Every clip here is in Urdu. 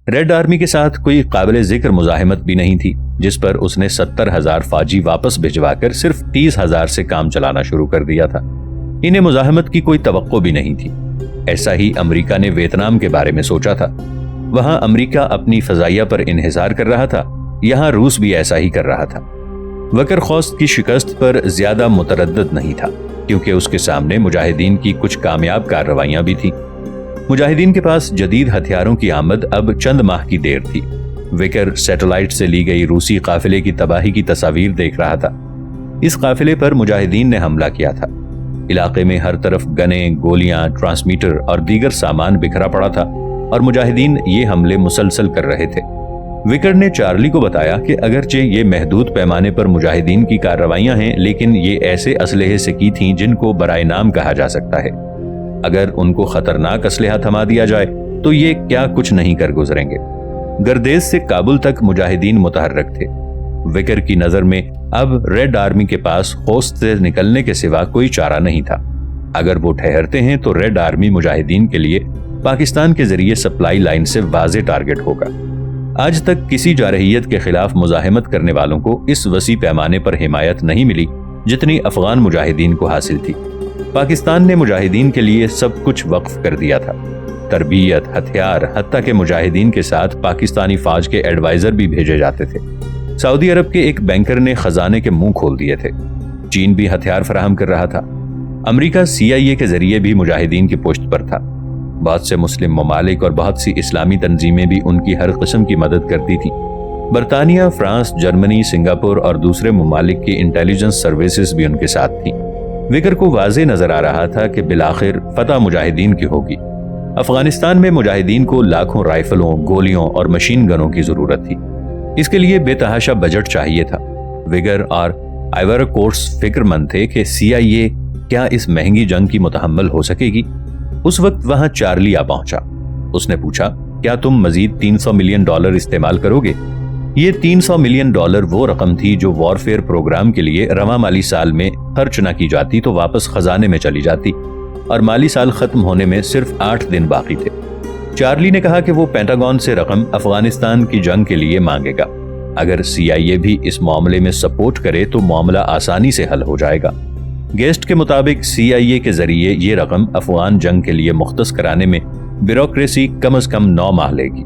ریڈ آرمی کے ساتھ کوئی قابل ذکر مزاحمت بھی نہیں تھی، جس پر اس نے 70,000 فوجی واپس بھجوا کر صرف 30,000 سے کام چلانا شروع کر دیا تھا۔ انہیں مزاحمت کی کوئی توقع بھی نہیں تھی۔ ایسا ہی امریکہ نے ویتنام کے بارے میں سوچا تھا۔ وہاں امریکہ اپنی فضائیہ پر انحصار کر رہا تھا، یہاں روس بھی ایسا ہی کر رہا تھا۔ وکر خوست کی شکست پر زیادہ متردد نہیں تھا، کیونکہ اس کے سامنے مجاہدین کی کچھ کامیاب کارروائیاں بھی تھیں۔ مجاہدین کے پاس جدید ہتھیاروں کی آمد اب چند ماہ کی دیر تھی۔ وکر سیٹلائٹ سے لی گئی روسی قافلے کی تباہی کی تصاویر دیکھ رہا تھا۔ اس قافلے پر مجاہدین نے حملہ کیا تھا۔ علاقے میں ہر طرف گنیں، گولیاں، ٹرانسمیٹر اور دیگر سامان بکھرا پڑا تھا، اور مجاہدین یہ حملے مسلسل کر رہے تھے۔ وکر نے چارلی کو بتایا کہ اگرچہ یہ محدود پیمانے پر مجاہدین کی کارروائیاں ہیں، لیکن یہ ایسے اسلحے سے کی تھیں جن کو برائے نام کہا جا سکتا ہے۔ اگر ان کو خطرناک اسلحہ تھما دیا جائے تو یہ کیا کچھ نہیں کر گزریں گے۔ گردیز سے کابل تک مجاہدین متحرک تھے۔ وکر کی نظر میں اب ریڈ آرمی کے پاس خوست سے نکلنے کے سوا کوئی چارہ نہیں تھا۔ اگر وہ ٹھہرتے ہیں تو ریڈ آرمی مجاہدین کے لیے پاکستان کے ذریعے سپلائی لائن سے واضح ٹارگٹ ہوگا۔ آج تک کسی جارحیت کے خلاف مزاحمت کرنے والوں کو اس وسیع پیمانے پر حمایت نہیں ملی جتنی افغان مجاہدین کو حاصل تھی۔ پاکستان نے مجاہدین کے لیے سب کچھ وقف کر دیا تھا، تربیت، ہتھیار، حتیٰ کہ مجاہدین کے ساتھ پاکستانی فوج کے ایڈوائزر بھی بھیجے جاتے تھے۔ سعودی عرب کے ایک بینکر نے خزانے کے منہ کھول دیے تھے۔ چین بھی ہتھیار فراہم کر رہا تھا۔ امریکہ CIA کے ذریعے بھی مجاہدین کی پشت پر تھا۔ بہت سے مسلم ممالک اور بہت سی اسلامی تنظیمیں بھی ان کی ہر قسم کی مدد کرتی تھیں۔ برطانیہ، فرانس، جرمنی، سنگاپور اور دوسرے ممالک کی انٹیلیجنس سروسز بھی ان کے ساتھ تھیں۔ وکر کو واضح نظر آ رہا تھا کہ بالآخر فتح مجاہدین کی ہوگی۔ افغانستان میں مجاہدین کو لاکھوں رائفلوں، گولیوں اور مشین گنوں کی ضرورت تھی۔ اس کے لیے بے تحاشا بجٹ چاہیے تھا۔ وگر اور آئیور کورس فکر مند تھے کہ CIA کیا اس مہنگی جنگ کی متحمل ہو سکے گی۔ اس وقت وہاں چارلی آ پہنچا۔ اس نے پوچھا، کیا تم مزید $300 ملین استعمال کرو گے؟ یہ $300 ملین وہ رقم تھی جو وارفیئر پروگرام کے لیے رواں مالی سال میں خرچ نہ کی جاتی تو واپس خزانے میں چلی جاتی، اور مالی سال ختم ہونے میں صرف 8 دن باقی تھے۔ چارلی نے کہا کہ وہ پینٹاگون سے رقم افغانستان کی جنگ کے لیے مانگے گا۔ اگر CIA بھی اس معاملے میں سپورٹ کرے تو معاملہ آسانی سے حل ہو جائے گا۔ گیسٹ کے مطابق CIA کے ذریعے یہ رقم افغان جنگ کے لیے مختص کرانے میں بیوروکریسی کم از کم 9 ماہ لے گی۔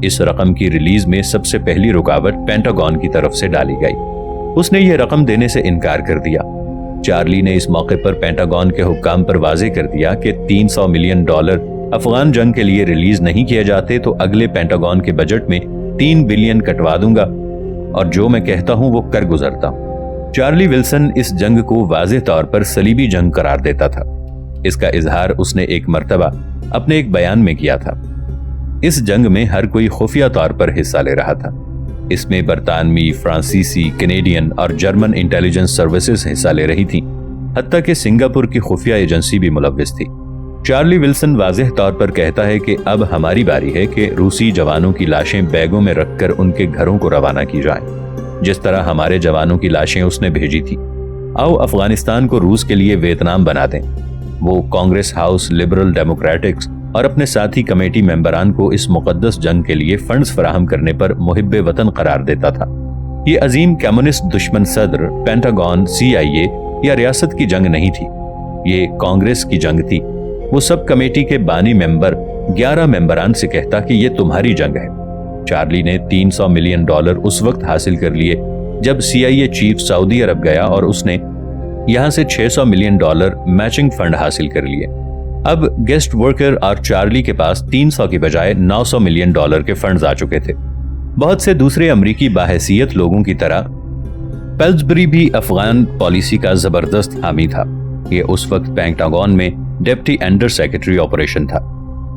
اس رقم کی ریلیز میں سب سے پہلی رکاوٹ پینٹاگون کی طرف سے ڈالی گئی۔ اس نے یہ رقم دینے سے انکار کر دیا۔ چارلی نے اس موقع پر پینٹاگون کے حکام پر واضح کر دیا کہ $300 ملین افغان جنگ کے لیے ریلیز نہیں کیے جاتے تو اگلے پینٹاگون کے بجٹ میں $3 بلین کٹوا دوں گا، اور جو میں کہتا ہوں وہ کر گزرتا ہوں۔ چارلی ولسن اس جنگ کو واضح طور پر صلیبی جنگ قرار دیتا تھا۔ اس کا اظہار اس نے ایک مرتبہ اپنے ایک بیان میں کیا تھا۔ اس جنگ میں ہر کوئی خفیہ طور پر حصہ لے رہا تھا۔ اس میں برطانوی، فرانسیسی، کینیڈین اور جرمن انٹیلیجنس سروسز حصہ لے رہی تھیں، حتیٰ کہ سنگاپور کی خفیہ ایجنسی بھی ملوث تھی۔ چارلی ولسن واضح طور پر کہتا ہے کہ اب ہماری باری ہے کہ روسی جوانوں کی لاشیں بیگوں میں رکھ کر ان کے گھروں کو روانہ کی جائیں، جس طرح ہمارے جوانوں کی لاشیں اس نے بھیجی تھی۔ آؤ افغانستان کو روس کے لیے ویتنام بنا دیں۔ وہ کانگریس ہاؤس، لبرل ڈیموکریٹکس اور اپنے ساتھی کمیٹی ممبران کو اس مقدس جنگ کے لیے فنڈز فراہم کرنے پر محب وطن قرار دیتا تھا۔ یہ عظیم کمیونسٹ دشمن صدر، پینٹاگون، CIA یا ریاست کی جنگ نہیں تھی، یہ کانگریس کی جنگ تھی۔ وہ سب کمیٹی کے بانی ممبر 11 ممبران سے کہتا کہ یہ تمہاری جنگ ہے۔ چارلی نے $300 ملین اس وقت حاصل کر لیے جب CIA چیف سعودی عرب گیا اور اس نے یہاں سے $600 ملین میچنگ فنڈ حاصل کر لیے۔ اب گیسٹ ورکر اور چارلی کے پاس 300 کی بجائے $900 ملین کے فنڈز آ چکے تھے۔ بہت سے دوسرے امریکی باحیثیت لوگوں کی طرح پیلزبری بھی افغان پالیسی کا زبردست حامی تھا۔ یہ اس وقت پینٹاگون میں ڈپٹی انڈر سیکرٹری آپریشن تھا۔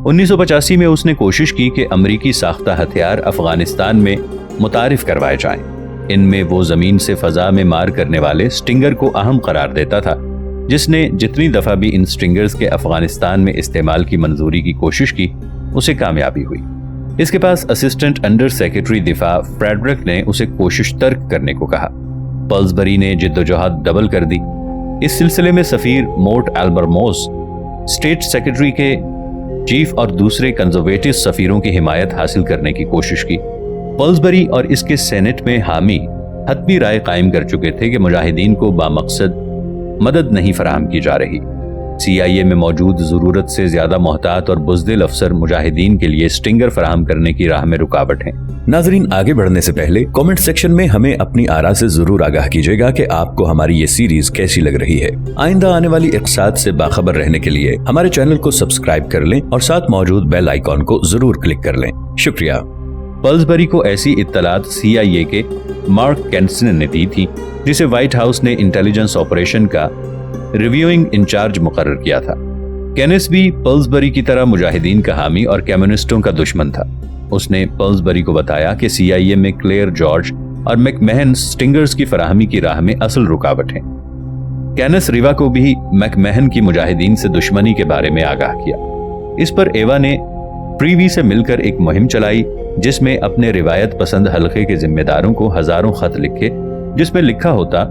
1985 میں اس نے کوشش کی کہ امریکی ساختہ ہتھیار افغانستان میں متعارف کروائے جائیں۔ ان میں وہ زمین سے فضا میں مار کرنے والے سٹنگر کو اہم قرار دیتا تھا، جس نے جتنی دفعہ بھی ان سٹنگرز کے افغانستان میں استعمال کی منظوری کی کوشش کی، اسے کامیابی ہوئی۔ اس کے پاس اسسٹنٹ انڈر سیکرٹری دفاع فریڈرک نے اسے کوشش ترک کرنے کو کہا۔ پلزبری نے جدوجہد ڈبل کر دی۔ اس سلسلے میں سفیر مورٹ البرموس، اسٹیٹ سیکرٹری کے چیف اور دوسرے کنزرویٹو سفیروں کی حمایت حاصل کرنے کی کوشش کی۔ پلزبری اور اس کے سینٹ میں حامی حتمی رائے قائم کر چکے تھے کہ مجاہدین کو بامقصد مدد نہیں فراہم کی جا رہی۔ CIA میں موجود ضرورت سے زیادہ محتاط اور بزدل افسر مجاہدین کے لیے سٹنگر فراہم کرنے کی راہ میں رکاوٹ ہیں۔ ناظرین، آگے بڑھنے سے پہلے کامنٹ سیکشن میں ہمیں اپنی آراء سے ضرور آگاہ کیجیے گا کہ آپ کو ہماری یہ سیریز کیسی لگ رہی ہے۔ آئندہ آنے والی اقساط سے باخبر رہنے کے لیے ہمارے چینل کو سبسکرائب کر لیں اور ساتھ موجود بیل آئیکن کو ضرور کلک کر لیں۔ شکریہ۔ پلزبری کو ایسی اطلاعات CIA کے مارک کینسن نے دی تھی جسے وائٹ ہاؤس نے انٹیلیجنس آپریشن کا ریویوئنگ انچارج مقرر کیا تھا۔ کینس بھی پلزبری کی طرح مجاہدین کا حامی اور کمیونسٹوں کا دشمن تھا۔ اس نے پلزبری کو بتایا کہ CIA میں کلیئر جارج اور میک مہن سٹنگرز کی فراہمی کی راہ میں اصل رکاوٹ ہیں۔ کینس ریوا کو بھی میک مہن کی مجاہدین سے دشمنی کے بارے میں آگاہ کیا۔ اس پر ایوا نے پریوی سے مل کر ایک مہم چلائی جس میں اپنے روایت پسند حلقے کے ذمہ داروں کو ہزاروں خط لکھے، جس میں لکھا ہوتا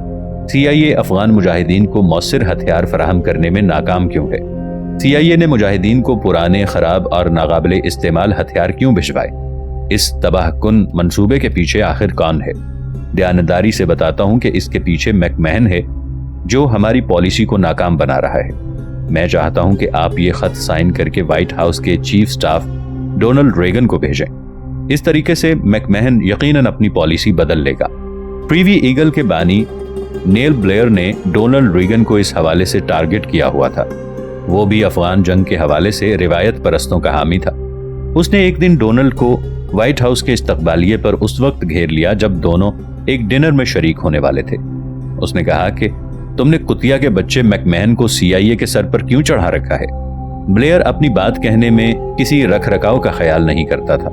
CIA افغان مجاہدین کو مؤثر ہتھیار فراہم کرنے میں ناکام کیوں ہے؟ CIA نے مجاہدین کو پرانے، خراب اور ناقابل استعمال ہتھیار کیوں بھجوائے؟ اس تباہ کن منصوبے کے پیچھے آخر کون ہے؟ دیانتداری سے بتاتا ہوں کہ اس کے پیچھے میک مہن ہے جو ہماری پالیسی کو ناکام بنا رہا ہے۔ میں چاہتا ہوں کہ آپ یہ خط سائن کر کے وائٹ ہاؤس کے چیف سٹاف ڈونلڈ ریگن کو بھیجیں۔ اس طریقے سے میک مہن یقیناً اپنی پالیسی بدل لے گا۔ پریوی ایگل کے بانی نیل بلیئر نے ڈونلڈ ریگن کو اس حوالے سے ٹارگٹ کیا ہوا تھا۔ وہ بھی افغان جنگ کے حوالے سے روایت پرستوں کا حامی تھا۔ اس نے ایک دن ڈونلڈ کو وائٹ ہاؤس کے استقبالیے پر اس وقت گھیر لیا جب دونوں ایک ڈنر میں شریک ہونے والے تھے۔ اس نے کہا کہ تم نے کتیا کے بچے میک مہن کو CIA کے سر پر کیوں چڑھا رکھا ہے؟ بلیئر اپنی بات کہنے میں کسی رکھ رکھاؤ کا خیال نہیں کرتا تھا۔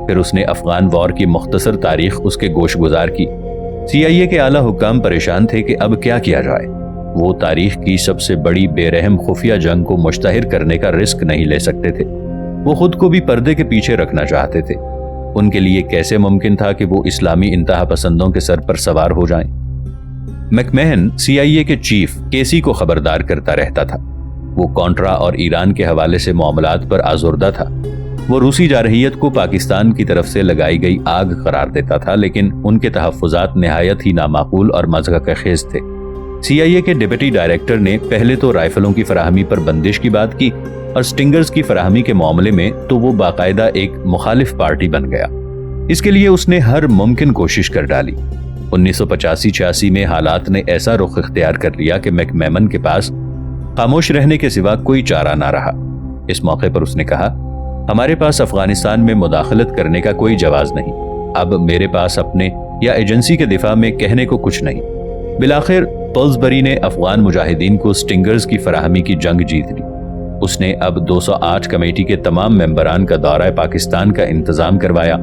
پھر اس نے افغان وار کی مختصر تاریخ اس کے گوش گزار کی۔ CIA کے اعلیٰ حکام پریشان تھے کہ اب کیا کیا جائے۔ وہ تاریخ کی سب سے بڑی بے رحم خفیہ جنگ کو مشتہر کرنے کا رسک نہیں لے سکتے تھے۔ وہ خود کو بھی پردے کے پیچھے رکھنا چاہتے تھے۔ ان کے لیے کیسے ممکن تھا کہ وہ اسلامی انتہا پسندوں کے سر پر سوار ہو جائیں؟ میک مہن CIA کے چیف کیسی کو خبردار کرتا رہتا تھا۔ وہ کانٹرا اور ایران کے حوالے سے معاملات پر آزردہ تھا۔ وہ روسی جارحیت کو پاکستان کی طرف سے لگائی گئی آگ قرار دیتا تھا، لیکن ان کے تحفظات نہایت ہی نامعقول اور مضحکہ خیز تھے۔ CIA کے ڈپٹی ڈائریکٹر نے پہلے تو رائفلوں کی فراہمی پر بندش کی بات کی اور سٹنگرز کی فراہمی کے معاملے میں تو وہ باقاعدہ ایک مخالف پارٹی بن گیا۔ اس کے لیے اس نے ہر ممکن کوشش کر ڈالی۔ 1985-86 میں حالات نے ایسا رخ اختیار کر لیا کہ میک مہن کے پاس خاموش رہنے کے سوا کوئی چارہ نہ رہا۔ اس موقع پر اس نے کہا، ہمارے پاس افغانستان میں مداخلت کرنے کا کوئی جواز نہیں۔ اب میرے پاس اپنے یا ایجنسی کے دفاع میں کہنے کو کچھ نہیں۔ بالآخر پلزبری نے افغان مجاہدین کو سٹنگرز کی فراہمی کی جنگ جیت لی۔ اس نے اب 208 کمیٹی کے تمام ممبران کا دورہ پاکستان کا انتظام کروایا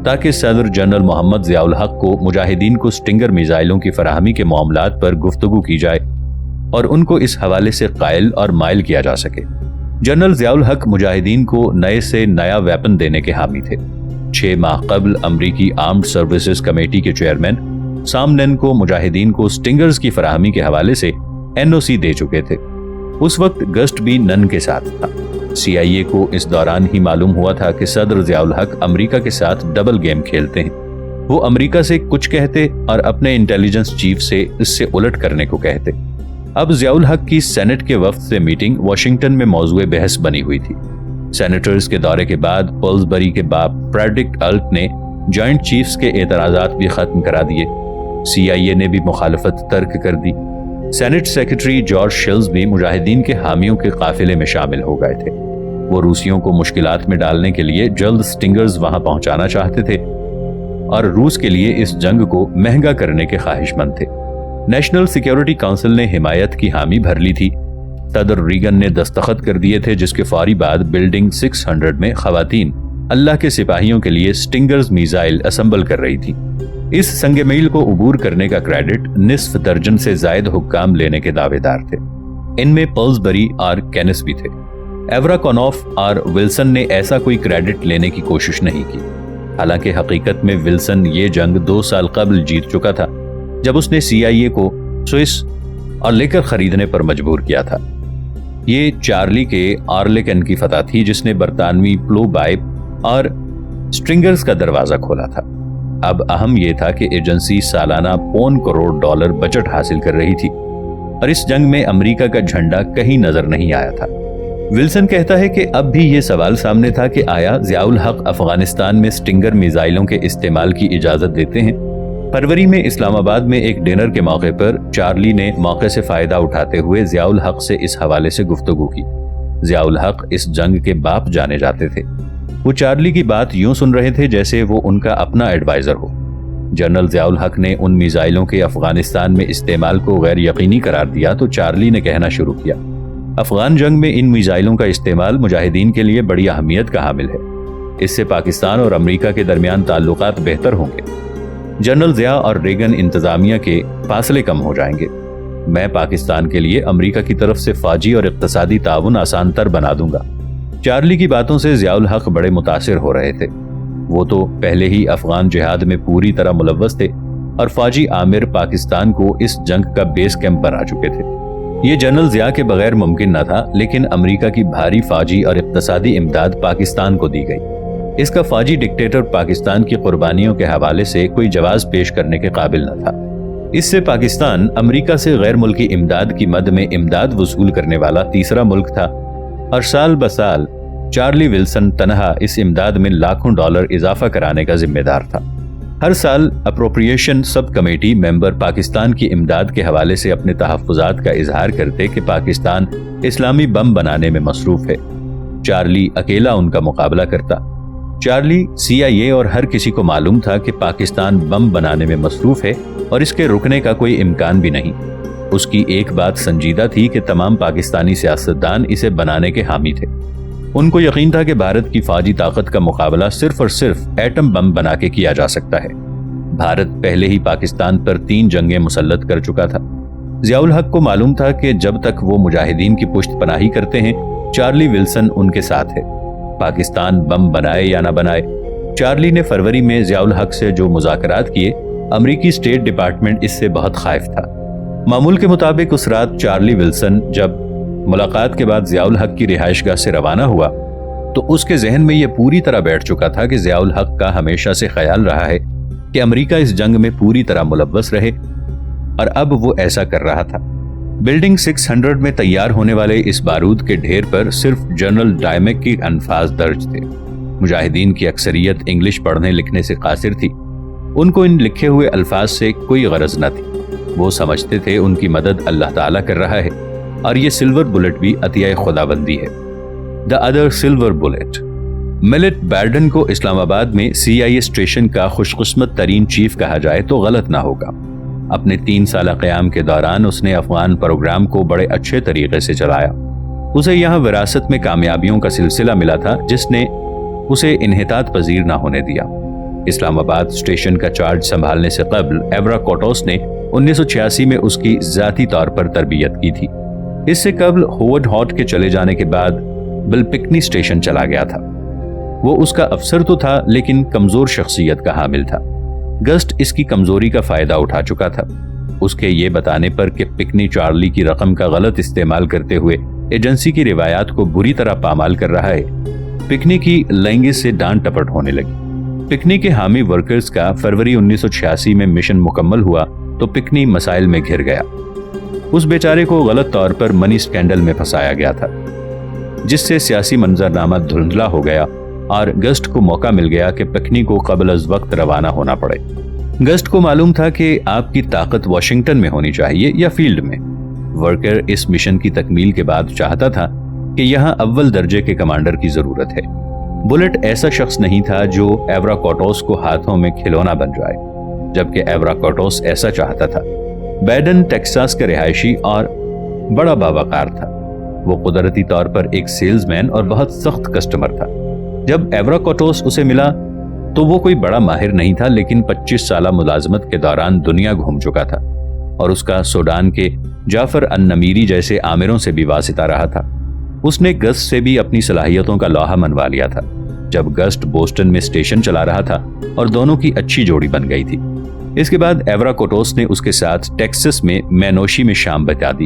تاکہ صدر جنرل محمد ضیاء الحق کو مجاہدین کو سٹنگر میزائلوں کی فراہمی کے معاملات پر گفتگو کی جائے اور ان کو اس حوالے سے قائل اور مائل کیا جا سکے۔ جنرل ضیاء الحق مجاہدین کو نئے سے نیا ویپن دینے کے حامی تھے۔ 6 ماہ قبل امریکی آرمڈ سروسز کمیٹی کے چیئرمین سام نن کو مجاہدین کو سٹنگرز کی فراہمی کے حوالے سے NOC دے چکے تھے۔ اس وقت گسٹ بھی نن کے ساتھ تھا۔ CIA کو اس دوران ہی معلوم ہوا تھا کہ صدر ضیاء الحق امریکہ کے ساتھ ڈبل گیم کھیلتے ہیں۔ وہ امریکہ سے کچھ کہتے اور اپنے انٹیلیجنس چیف سے اس سے الٹ کرنے کو کہتے۔ اب ضیاء الحق کی سینٹ کے وفد سے میٹنگ واشنگٹن میں موضوع بحث بنی ہوئی تھی۔ سینیٹرز کے دورے کے بعد پلزبری کے باپ فریڈرک الٹ نے جوائنٹ چیفز کے اعتراضات بھی ختم کرا دیے۔ CIA نے بھی مخالفت ترک کر دی۔ سینٹ سیکرٹری جارج شلز بھی مجاہدین کے حامیوں کے قافلے میں شامل ہو گئے تھے۔ وہ روسیوں کو مشکلات میں ڈالنے کے لیے جلد سٹنگرز وہاں پہنچانا چاہتے تھے اور روس کے لیے اس جنگ کو مہنگا کرنے کے خواہش مند تھے۔ نیشنل سیکیورٹی کونسل نے حمایت کی حامی بھر لی تھی۔ صدر ریگن نے دستخط کر دیے تھے، جس کے فوری بعد بلڈنگ 600 میں خواتین اللہ کے سپاہیوں کے لیے سٹنگرز میزائل اسمبل کر رہی تھی۔ اس سنگ میل کو عبور کرنے کا کریڈٹ نصف درجن سے زائد حکام لینے کے دعوے دار تھے۔ ان میں پلزبری اور کینس بھی تھے۔ ایورا کونوف اور ولسن نے ایسا کوئی کریڈٹ لینے کی کوشش نہیں کی۔ حالانکہ حقیقت میں ولسن یہ جنگ 2 سال قبل جیت چکا تھا جب اس نے CIA کو سوئس اور لیکر خریدنے پر مجبور کیا تھا۔ یہ چارلی کے آرلیکن کی فتح تھی جس نے برطانوی پلو بائپ اور سٹرنگرز کا دروازہ کھولا تھا۔ اب اہم یہ تھا کہ ایجنسی سالانہ $1 کروڑ بجٹ حاصل کر رہی تھی اور اس جنگ میں امریکہ کا جھنڈا کہیں نظر نہیں آیا تھا۔ ولسن کہتا ہے کہ اب بھی یہ سوال سامنے تھا کہ آیا ضیاء الحق افغانستان میں سٹنگر میزائلوں کے استعمال کی اجازت دیتے ہیں۔ فروری میں اسلام آباد میں ایک ڈنر کے موقع پر چارلی نے موقع سے فائدہ اٹھاتے ہوئے ضیاء الحق سے اس حوالے سے گفتگو کی۔ ضیاء الحق اس جنگ کے باپ جانے جاتے تھے۔ وہ چارلی کی بات یوں سن رہے تھے جیسے وہ ان کا اپنا ایڈوائزر ہو۔ جنرل ضیاء الحق نے ان میزائلوں کے افغانستان میں استعمال کو غیر یقینی قرار دیا تو چارلی نے کہنا شروع کیا، افغان جنگ میں ان میزائلوں کا استعمال مجاہدین کے لیے بڑی اہمیت کا حامل ہے۔ اس سے پاکستان اور امریکہ کے درمیان تعلقات بہتر ہوں گے۔ جنرل ضیاء اور ریگن انتظامیہ کے فاصلے کم ہو جائیں گے۔ میں پاکستان کے لیے امریکہ کی طرف سے فوجی اور اقتصادی تعاون آسان تر بنا دوں گا۔ چارلی کی باتوں سے ضیاء الحق بڑے متاثر ہو رہے تھے۔ وہ تو پہلے ہی افغان جہاد میں پوری طرح ملوث تھے اور فوجی عامر پاکستان کو اس جنگ کا بیس کیمپ بنا چکے تھے۔ یہ جنرل ضیاء کے بغیر ممکن نہ تھا، لیکن امریکہ کی بھاری فوجی اور اقتصادی امداد پاکستان کو دی گئی۔ اس کا فوجی ڈکٹیٹر پاکستان کی قربانیوں کے حوالے سے کوئی جواز پیش کرنے کے قابل نہ تھا۔ اس سے پاکستان امریکہ سے غیر ملکی امداد کی مد میں امداد وصول کرنے والا تیسرا ملک تھا، اور سال بسال چارلی ولسن تنہا اس امداد میں لاکھوں ڈالر اضافہ کرانے کا ذمہ دار تھا۔ ہر سال اپروپریشن سب کمیٹی ممبر پاکستان کی امداد کے حوالے سے اپنے تحفظات کا اظہار کرتے کہ پاکستان اسلامی بم بنانے میں مصروف ہے۔ چارلی اکیلا ان کا مقابلہ کرتا۔ چارلی CIA اور ہر کسی کو معلوم تھا کہ پاکستان بم بنانے میں مصروف ہے اور اس کے رکنے کا کوئی امکان بھی نہیں۔ اس کی ایک بات سنجیدہ تھی کہ تمام پاکستانی سیاستدان اسے بنانے کے حامی تھے۔ ان کو یقین تھا کہ بھارت کی فوجی طاقت کا مقابلہ صرف اور صرف ایٹم بم بنا کے کیا جا سکتا ہے۔ بھارت پہلے ہی پاکستان پر 3 جنگیں مسلط کر چکا تھا۔ ضیاء الحق کو معلوم تھا کہ جب تک وہ مجاہدین کی پشت پناہی کرتے ہیں، چارلی ولسن ان کے ساتھ ہے۔ پاکستان بم بنائے یا نہ بنائے، چارلی نے فروری میں ضیاء الحق سے جو مذاکرات کیے، امریکی اسٹیٹ ڈپارٹمنٹ اس سے بہت خائف تھا۔ معمول کے مطابق اس رات چارلی ولسن جب ملاقات کے بعد ضیاء الحق کی رہائش گاہ سے روانہ ہوا تو اس کے ذہن میں یہ پوری طرح بیٹھ چکا تھا کہ ضیاء الحق کا ہمیشہ سے خیال رہا ہے کہ امریکہ اس جنگ میں پوری طرح ملوث رہے، اور اب وہ ایسا کر رہا تھا۔ بلڈنگ 600 میں تیار ہونے والے اس بارود کے ڈھیر پر صرف جنرل ڈائمک کی الفاظ درج تھے۔ مجاہدین کی اکثریت انگلش پڑھنے لکھنے سے قاصر تھی۔ ان کو ان لکھے ہوئے الفاظ سے کوئی غرض نہ تھی۔ وہ سمجھتے تھے ان کی مدد اللہ تعالیٰ کر رہا ہے، اور یہ سلور بلٹ بھی عطیہ خداوندی ہے۔ The other silver bullet۔ Milt Bearden کو اسلام آباد میں CIA اسٹیشن کا خوش قسمت ترین چیف کہا جائے تو غلط نہ ہوگا۔ اپنے 3 سالہ قیام کے دوران اس نے افغان پروگرام کو بڑے اچھے طریقے سے چلایا۔ اسے یہاں وراثت میں کامیابیوں کا سلسلہ ملا تھا جس نے اسے انحطاط پذیر نہ ہونے دیا۔ اسلام آباد اسٹیشن کا چارج سنبھالنے سے قبل ایورا کوٹوس نے 1986 میں اس کی ذاتی طور پر تربیت کی تھی۔ اس سے قبل ہوورڈ ہاٹ کے چلے جانے کے بعد بل پکنی اسٹیشن چلا گیا تھا۔ وہ اس کا افسر تو تھا لیکن کمزور شخصیت کا حامل تھا۔ گسٹ اس کی کمزوری کا فائدہ اٹھا چکا تھا۔ اس کے یہ بتانے پر کہ پکنی چارلی کی رقم کا غلط استعمال کرتے ہوئے ایجنسی کی روایات کو بری طرح پامال کر رہا ہے، پکنی کی لہنگے سے ڈانٹ ٹپٹ ہونے لگی۔ پکنی کے حامی ورکرز کا فروری 1986 میں مشن مکمل ہوا تو پکنی مسائل میں گھر گیا۔ اس بیچارے کو غلط طور پر منی سکینڈل میں پھنسایا گیا تھا، جس سے سیاسی منظرنامہ دھندلا ہو گیا اور گسٹ کو موقع مل گیا کہ پکنی کو قبل از وقت روانہ ہونا پڑے۔ گسٹ کو معلوم تھا کہ آپ کی طاقت واشنگٹن میں ہونی چاہیے یا فیلڈ میں۔ ورکر اس مشن کی تکمیل کے بعد چاہتا تھا کہ یہاں اول درجے کے کمانڈر کی ضرورت ہے۔ بلٹ ایسا شخص نہیں تھا جو ایورا کوٹوس کو ہاتھوں میں کھلونا بن جائے، جبکہ ایورا کوٹوس ایسا چاہتا تھا۔ بیڈن ٹیکساس کا رہائشی اور بڑا باوقار تھا۔ وہ قدرتی طور پر ایک سیلز مین اور بہت سخت کسٹمر تھا۔ جب ایورا کوٹوس اسے ملا تو وہ کوئی بڑا ماہر نہیں تھا، لیکن 25 سالہ ملازمت کے دوران دنیا گھوم چکا تھا اور اس کا سوڈان کے جعفر النمیری جیسے آمروں سے بھی واسطہ رہا تھا۔ اس نے گسٹ سے بھی اپنی صلاحیتوں کا لوہا منوا لیا تھا جب گسٹ بوسٹن میں اسٹیشن چلا رہا تھا اور دونوں کی اچھی جوڑی بن گئی تھی۔ اس کے بعد ایورا کوٹوس نے اس کے ساتھ ٹیکسس میں مینوشی میں شام بتا دی۔